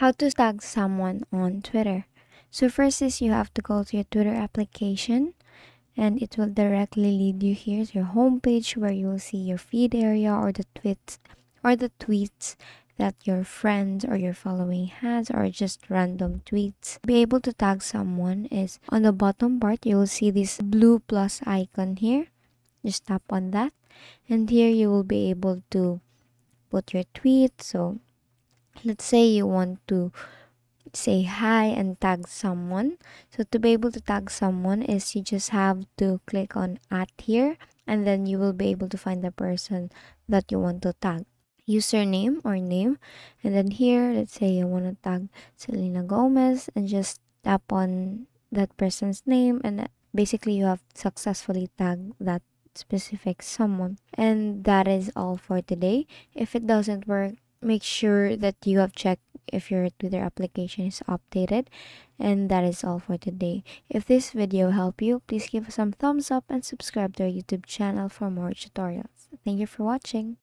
How to tag someone on Twitter. So first is you have to go to your Twitter application, and it will directly lead you here to your homepage where you will see your feed area or the tweets that your friends or your following has, or just random tweets. To be able to tag someone is on the bottom part you will see this blue plus icon here. Just tap on that, and here you will be able to put your tweet. So let's say you want to say hi and tag someone. So to be able to tag someone is you just have to click on at here, and then you will be able to find the person that you want to tag. Username or name, and then here let's say you want to tag Selena Gomez, and just tap on that person's name, and basically you have successfully tagged that specific someone. And that is all for today. If it doesn't work, make sure that you have checked if your Twitter application is updated. And that is all for today. If this video helped you, please give us some thumbs up and subscribe to our YouTube channel for more tutorials. Thank you for watching.